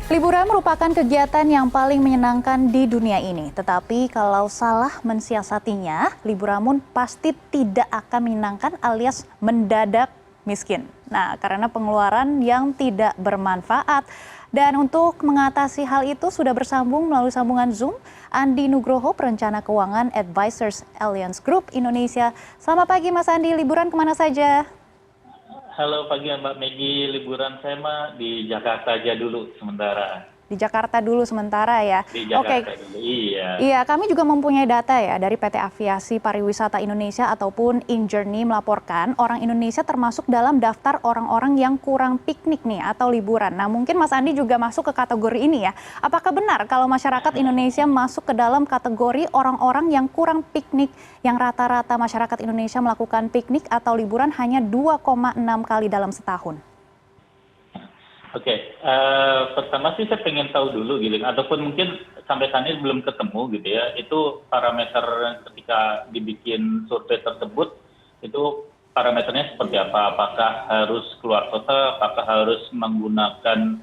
Liburan merupakan kegiatan yang paling menyenangkan di dunia ini. Tetapi kalau salah mensiasatinya, liburan pun pasti tidak akan menyenangkan alias mendadak miskin. Nah, karena pengeluaran yang tidak bermanfaat. Dan untuk mengatasi hal itu sudah bersambung melalui sambungan Zoom, Andi Nugroho, Perencana Keuangan Advisors Alliance Group Indonesia. Selamat pagi Mas Andi, liburan kemana saja? Halo pagi Mbak Megi, liburan saya mah di Jakarta aja dulu sementara. Di Jakarta dulu sementara ya. Di Oke, Jakarta dulu, iya. iya, kami juga mempunyai data ya dari PT Aviasi Pariwisata Indonesia ataupun InJourney melaporkan orang Indonesia termasuk dalam daftar orang-orang yang kurang piknik nih atau liburan. Nah, mungkin Mas Andi juga masuk ke kategori ini ya. Apakah benar kalau masyarakat Indonesia masuk ke dalam kategori orang-orang yang kurang piknik, yang rata-rata masyarakat Indonesia melakukan piknik atau liburan hanya 2,6 kali dalam setahun? Oke, pertama sih saya pengen tahu dulu gitu, ataupun mungkin sampai saat ini belum ketemu gitu ya, itu parameter ketika dibikin survei tersebut, itu parameternya seperti apa? Apakah harus keluar kota, apakah harus menggunakan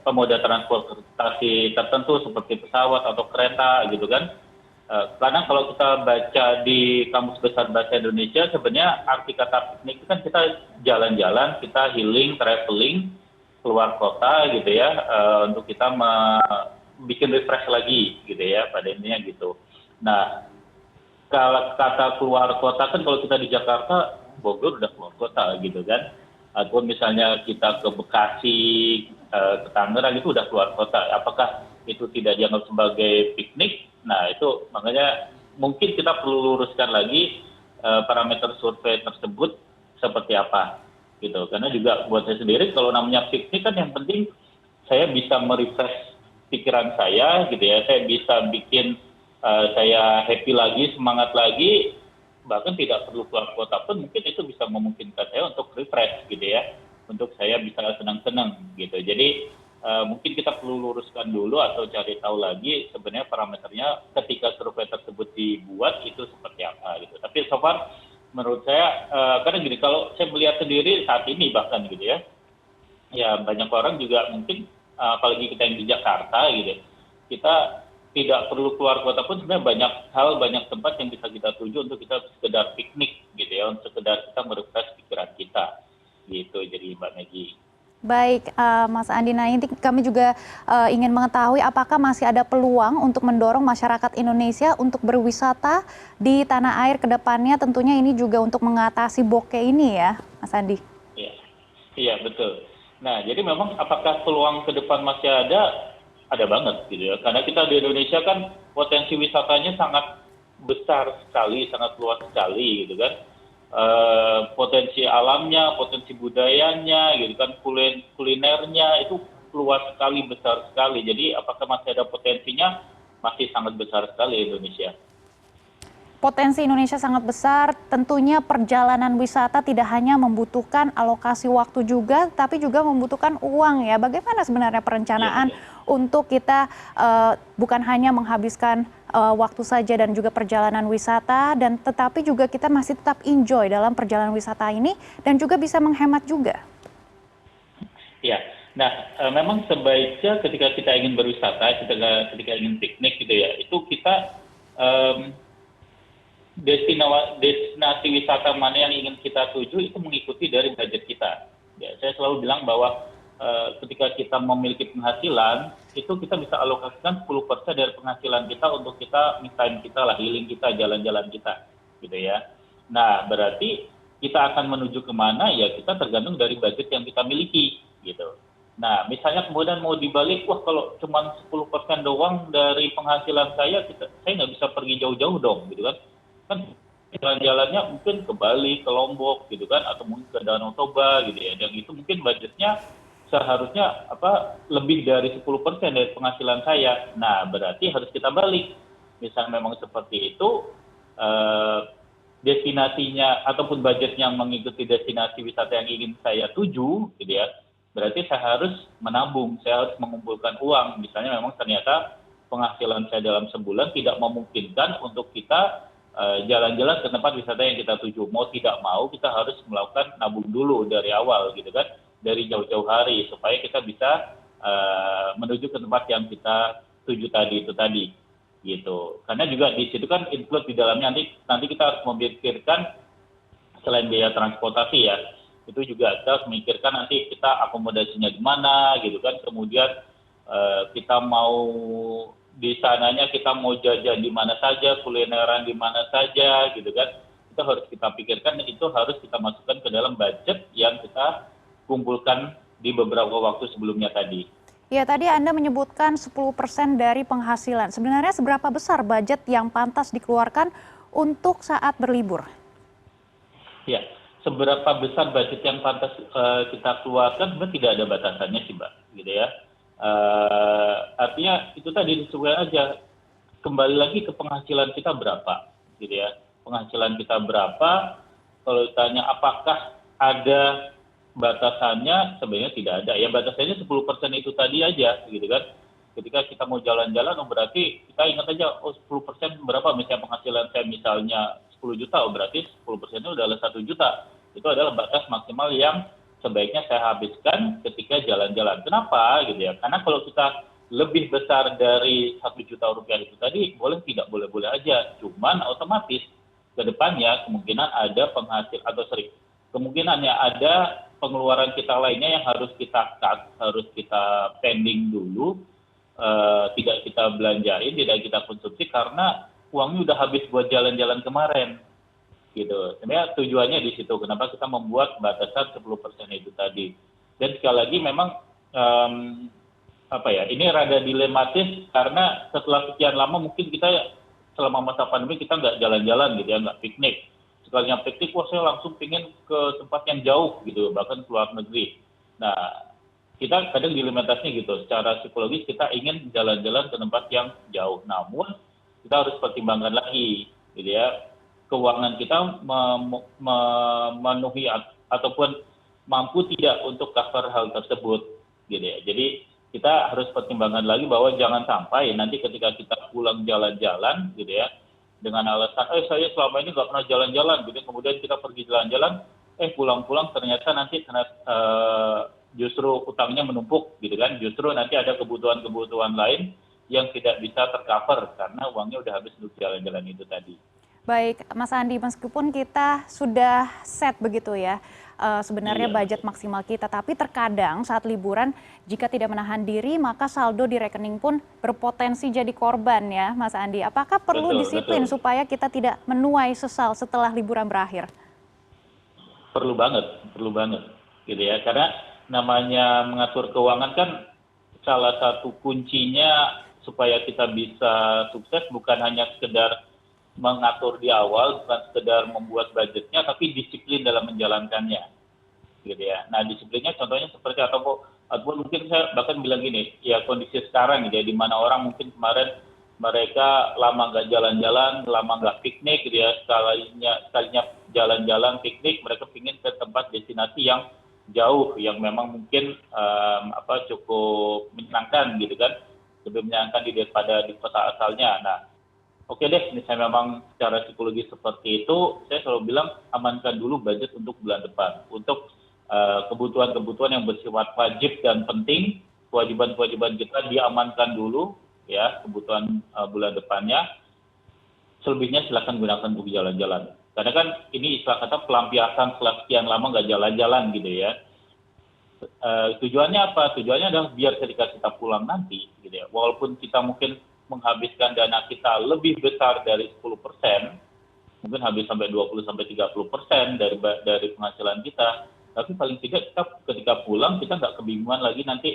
moda transportasi tertentu seperti pesawat atau kereta gitu kan? Karena kalau kita baca di Kamus Besar Bahasa Indonesia, sebenarnya arti kata piknik itu kan kita jalan-jalan, kita healing, traveling, keluar kota gitu ya, untuk kita bikin refresh lagi gitu ya, pada intinya gitu. Nah, kalau kata keluar kota kan kalau kita di Jakarta, Bogor udah keluar kota gitu kan. Ataupun misalnya kita ke Bekasi, ke Tangerang itu udah keluar kota. Apakah itu tidak dianggap sebagai piknik? Nah itu makanya mungkin kita perlu luruskan lagi parameter survei tersebut seperti apa gitu. Karena juga buat saya sendiri kalau namanya piknik kan yang penting saya bisa merefresh pikiran saya gitu ya. Saya bisa bikin saya happy lagi, semangat lagi, bahkan tidak perlu keluar kota pun mungkin itu bisa memungkinkan saya untuk refresh gitu ya, untuk saya bisa senang-senang gitu. Jadi mungkin kita perlu luruskan dulu atau cari tahu lagi sebenarnya parameternya ketika survei tersebut dibuat itu seperti apa gitu. Tapi so far menurut saya, karena gini, kalau saya melihat sendiri saat ini bahkan gitu ya, ya banyak orang juga mungkin apalagi kita yang di Jakarta gitu, kita tidak perlu keluar kota pun sebenarnya banyak hal, banyak tempat yang bisa kita tuju untuk kita sekedar piknik gitu ya, untuk sekedar kita merefresh pikiran kita gitu. Jadi Mbak Megi. Baik, Mas Andi, nah ini kami juga ingin mengetahui apakah masih ada peluang untuk mendorong masyarakat Indonesia untuk berwisata di tanah air ke depannya, tentunya ini juga untuk mengatasi bokeh ini ya, Mas Andi? Iya, iya betul. Nah, jadi memang apakah peluang ke depan masih ada? Ada banget gitu ya. Karena kita di Indonesia kan potensi wisatanya sangat besar sekali, sangat luas sekali gitu kan. Potensi alamnya, potensi budayanya gitu kan, kulinernya itu luas sekali, besar sekali. Jadi apakah masih ada potensinya? Masih sangat besar sekali Indonesia. Potensi Indonesia sangat besar, tentunya perjalanan wisata tidak hanya membutuhkan alokasi waktu juga, tapi juga membutuhkan uang ya. Bagaimana sebenarnya Iya perencanaan betul. untuk kita bukan hanya menghabiskan waktu saja dan juga perjalanan wisata, dan tetapi juga kita masih tetap enjoy dalam perjalanan wisata ini dan juga bisa menghemat juga. Iya. Nah, memang sebaiknya ketika kita ingin berwisata, ketika ingin piknik gitu ya, itu kita destinasi wisata mana yang ingin kita tuju itu mengikuti dari budget kita. Ya, saya selalu bilang bahwa ketika kita memiliki penghasilan, itu kita bisa alokasikan 10% dari penghasilan kita untuk kita me time kita lah, healing kita, jalan-jalan kita, gitu ya. Nah, berarti kita akan menuju kemana ya kita tergantung dari budget yang kita miliki, gitu. Nah, misalnya kemudian mau dibalik, wah kalau cuma 10% doang dari penghasilan saya nggak bisa pergi jauh-jauh dong, gitu kan. Kan jalan-jalannya mungkin ke Bali, ke Lombok gitu kan, atau mungkin ke Danau Toba gitu ya, dan itu mungkin budgetnya seharusnya lebih dari 10% dari penghasilan saya. Nah berarti harus kita balik, misal memang seperti itu, destinasinya ataupun budget yang mengikuti destinasi wisata yang ingin saya tuju gitu ya, berarti saya harus menabung, saya harus mengumpulkan uang. Misalnya memang ternyata penghasilan saya dalam sebulan tidak memungkinkan untuk kita jalan-jalan ke tempat wisata yang kita tuju. Mau tidak mau kita harus melakukan nabung dulu dari awal gitu kan. dari jauh-jauh hari supaya kita bisa menuju ke tempat yang kita tuju tadi itu tadi gitu. Karena juga di situ kan include di dalamnya nanti kita harus memikirkan selain biaya transportasi ya, itu juga kita harus memikirkan nanti kita akomodasinya di mana gitu kan, kemudian kita mau di sananya kita mau jajan di mana saja, kulineran di mana saja gitu kan, itu harus kita pikirkan, itu harus kita masukkan ke dalam budget yang kita kumpulkan di beberapa waktu sebelumnya tadi. Ya, tadi Anda menyebutkan 10% dari penghasilan. Sebenarnya seberapa besar budget yang pantas dikeluarkan untuk saat berlibur? Ya, seberapa besar budget yang pantas kita keluarkan sebenarnya tidak ada batasannya sih, Mbak, gitu ya. Artinya itu tadi disesuaikan aja. Kembali lagi ke penghasilan kita berapa, gitu ya. Penghasilan kita berapa? Kalau ditanya apakah ada batasannya, sebenarnya tidak ada. Ya batasannya 10% itu tadi aja, gitu kan. Ketika kita mau jalan-jalan, berarti kita ingat aja, 10% berapa misalnya penghasilan saya misalnya 10 juta, berarti 10%-nya udah 1 juta. Itu adalah batas maksimal yang sebaiknya saya habiskan ketika jalan-jalan. Kenapa? Gitu ya. Karena kalau kita lebih besar dari 1 juta rupiah itu tadi, tidak boleh aja. Cuman otomatis ke depannya kemungkinan ada kemungkinannya ada pengeluaran kita lainnya yang harus kita cut, harus kita pending dulu, tidak kita belanjain, tidak kita konsumsi karena uangnya udah habis buat jalan-jalan kemarin, gitu. Sebenarnya tujuannya di situ, kenapa kita membuat batasan 10% itu tadi. Dan sekali lagi memang ini rada dilematis karena setelah sekian lama mungkin kita selama masa pandemi kita nggak jalan-jalan gitu ya, nggak piknik. Sekalinya piknik, saya langsung pingin ke tempat yang jauh gitu, bahkan ke luar negeri. Nah, kita kadang dilematisnya gitu, secara psikologis kita ingin jalan-jalan ke tempat yang jauh. Namun, kita harus pertimbangkan lagi gitu ya, keuangan kita memenuhi ataupun mampu tidak untuk cover hal tersebut gitu ya. Jadi, kita harus pertimbangkan lagi bahwa jangan sampai nanti ketika kita pulang jalan-jalan gitu ya, dengan alasan, saya selama ini nggak pernah jalan-jalan, gitu. Kemudian kita pergi jalan-jalan, pulang-pulang ternyata nanti justru utangnya menumpuk, gitu kan. Justru nanti ada kebutuhan-kebutuhan lain yang tidak bisa tercover karena uangnya udah habis untuk jalan-jalan itu tadi. Baik, Mas Andi, meskipun kita sudah set begitu ya, sebenarnya budget maksimal kita, tapi terkadang saat liburan jika tidak menahan diri maka saldo di rekening pun berpotensi jadi korban ya, Mas Andi. Apakah perlu disiplin supaya kita tidak menuai sesal setelah liburan berakhir? Perlu banget, gitu ya. Karena namanya mengatur keuangan kan salah satu kuncinya supaya kita bisa sukses bukan hanya sekedar mengatur di awal, bukan sekedar membuat budgetnya, tapi disiplin dalam menjalankannya, gitu ya. Nah, disiplinnya contohnya seperti ataupun mungkin saya bahkan bilang gini, ya kondisi sekarang gitu ya, di mana orang mungkin kemarin mereka lama nggak jalan-jalan, lama nggak piknik, gitu ya, sekalinya jalan-jalan piknik, mereka ingin ke tempat destinasi yang jauh, yang memang mungkin cukup menyenangkan, gitu kan, lebih menyenangkan daripada di kota asalnya. Nah, oke deh, misalnya memang secara psikologis seperti itu, saya selalu bilang amankan dulu budget untuk bulan depan. Untuk kebutuhan-kebutuhan yang bersifat wajib dan penting, kewajiban-kewajiban kita diamankan dulu, ya, kebutuhan bulan depannya. Selebihnya silakan gunakan untuk jalan-jalan. Karena kan ini istilah kata pelampiasan setelah sekian lama nggak jalan-jalan gitu ya. Tujuannya apa? Tujuannya adalah biar ketika kita pulang nanti, gitu ya, walaupun kita mungkin menghabiskan dana kita lebih besar dari 10%, mungkin habis sampai 20-30% dari penghasilan kita, tapi paling tidak kita ketika pulang kita nggak kebingungan lagi nanti,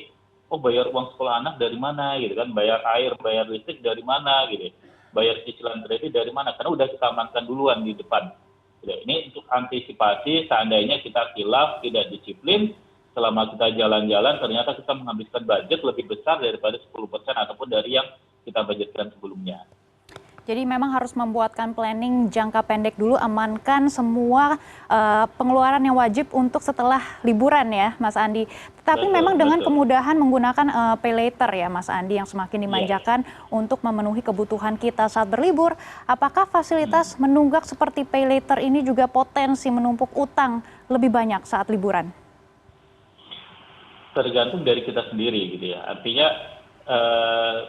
bayar uang sekolah anak dari mana gitu kan, bayar air, bayar listrik dari mana gitu, bayar cicilan kredit dari mana, karena udah kita amankan duluan di depan. Ini untuk antisipasi seandainya kita khilaf, tidak disiplin, selama kita jalan-jalan ternyata kita menghabiskan budget lebih besar daripada 10% ataupun dari yang kita budgetkan sebelumnya. Jadi memang harus membuatkan planning jangka pendek dulu, amankan semua pengeluaran yang wajib untuk setelah liburan ya, Mas Andi. Tetapi memang dengan kemudahan menggunakan pay later ya, Mas Andi, yang semakin dimanjakan untuk memenuhi kebutuhan kita saat berlibur. Apakah fasilitas menunggak seperti pay later ini juga potensi menumpuk utang lebih banyak saat liburan? tergantung dari kita sendiri gitu ya. Artinya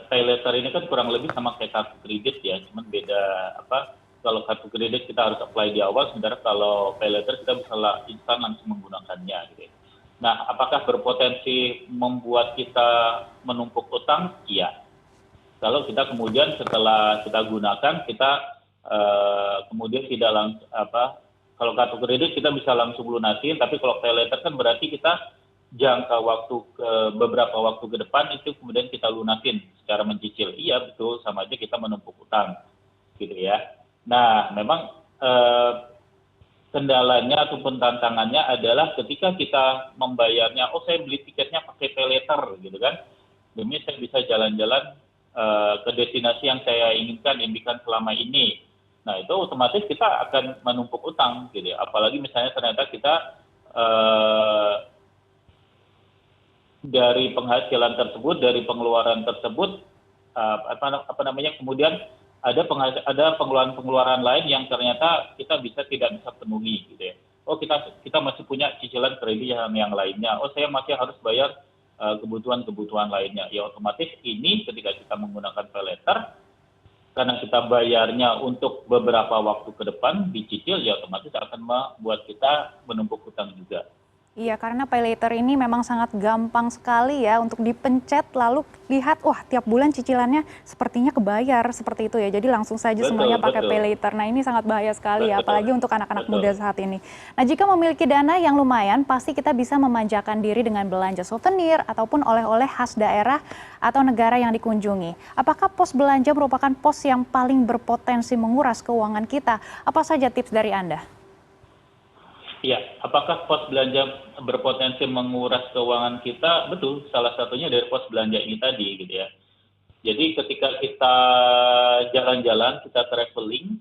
pay later ini kan kurang lebih sama kayak kartu kredit ya, cuman beda apa, kalau kartu kredit kita harus apply di awal, sementara kalau pay later kita bisa instan langsung menggunakannya gitu ya. Nah, apakah berpotensi membuat kita menumpuk utang? Iya. Kalau kita kemudian setelah kita gunakan, kita kemudian tidak langsung apa, kalau kartu kredit kita bisa langsung lunasin, tapi kalau pay later kan berarti kita jangka waktu beberapa waktu ke depan itu kemudian kita lunasin secara mencicil. Iya betul, sama aja kita menumpuk utang gitu ya. Nah, memang kendalanya ataupun tantangannya adalah ketika kita membayarnya, oh saya beli tiketnya pakai pay later gitu kan, demi saya bisa jalan-jalan ke destinasi yang saya inginkan, impikan selama ini. Nah, itu otomatis kita akan menumpuk utang gitu ya. Apalagi misalnya ternyata kita dari penghasilan tersebut, dari pengeluaran tersebut, apa namanya, kemudian ada pengeluaran-pengeluaran lain yang ternyata kita tidak bisa penuhi gitu ya. Oh, kita masih punya cicilan kredit yang lainnya. Oh, saya masih harus bayar kebutuhan-kebutuhan lainnya. Ya otomatis ini ketika kita menggunakan pay later, karena kita bayarnya untuk beberapa waktu ke depan dicicil, ya otomatis akan membuat kita menumpuk utang juga. Iya, karena pay later ini memang sangat gampang sekali ya untuk dipencet lalu lihat, wah tiap bulan cicilannya sepertinya kebayar seperti itu ya. Jadi langsung saja semuanya pakai pay later. Nah, ini sangat bahaya sekali ya, apalagi untuk anak-anak muda saat ini. Nah, jika memiliki dana yang lumayan, pasti kita bisa memanjakan diri dengan belanja souvenir ataupun oleh-oleh khas daerah atau negara yang dikunjungi. Apakah pos belanja merupakan pos yang paling berpotensi menguras keuangan kita? Apa saja tips dari Anda? Ya, apakah pos belanja berpotensi menguras keuangan kita? Betul, salah satunya dari pos belanja ini tadi gitu ya. Jadi ketika kita jalan-jalan, kita traveling,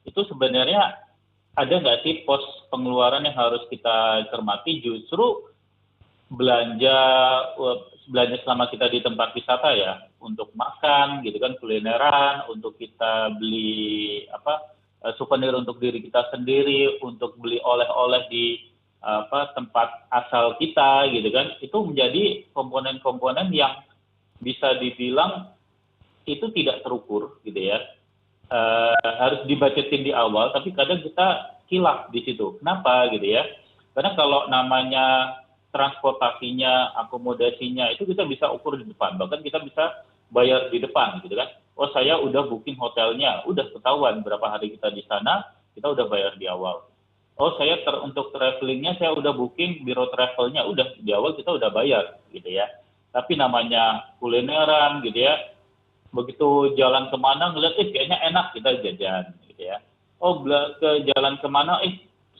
itu sebenarnya ada nggak sih pos pengeluaran yang harus kita cermati? Justru belanja selama kita di tempat wisata ya, untuk makan gitu kan, kulineran, untuk kita beli souvenir untuk diri kita sendiri, untuk beli oleh-oleh di tempat asal kita gitu kan, itu menjadi komponen-komponen yang bisa dibilang itu tidak terukur gitu ya. Harus dibajetin di awal, tapi kadang kita kilaf di situ. Kenapa gitu ya? Karena kalau namanya transportasinya, akomodasinya itu kita bisa ukur di depan, bahkan kita bisa bayar di depan gitu kan. Oh, saya udah booking hotelnya, udah ketahuan berapa hari kita di sana, kita udah bayar di awal. Oh, saya untuk travelingnya saya udah booking biro travelnya, udah di awal kita udah bayar gitu ya. Tapi namanya kulineran gitu ya, begitu jalan kemana ngeliat, kayaknya enak, kita jajan gitu ya. Oh, ke jalan kemana,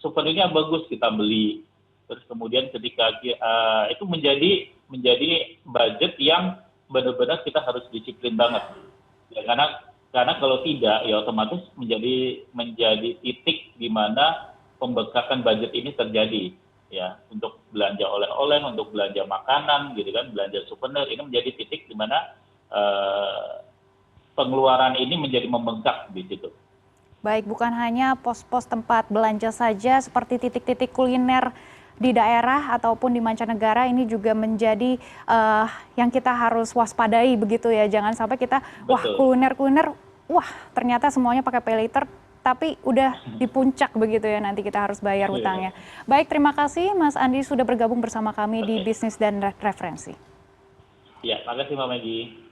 souvenirnya bagus, kita beli. Terus kemudian ketika itu menjadi budget yang benar-benar kita harus disiplin banget. Ya, karena kalau tidak, ya otomatis menjadi titik di mana pembengkakan budget ini terjadi ya, untuk belanja oleh-oleh, untuk belanja makanan gitu kan, belanja souvenir, ini menjadi titik di mana pengeluaran ini menjadi membengkak di situ. Baik, bukan hanya pos-pos tempat belanja saja seperti titik-titik kuliner di daerah ataupun di mancanegara, ini juga menjadi yang kita harus waspadai begitu ya. Jangan sampai kita, wah kuliner-kuliner, wah ternyata semuanya pakai pay later, tapi udah di puncak begitu ya, nanti kita harus bayar hutangnya. Baik, terima kasih Mas Andi sudah bergabung bersama kami di Bisnis dan Referensi. Ya, makasih Mbak Maggie.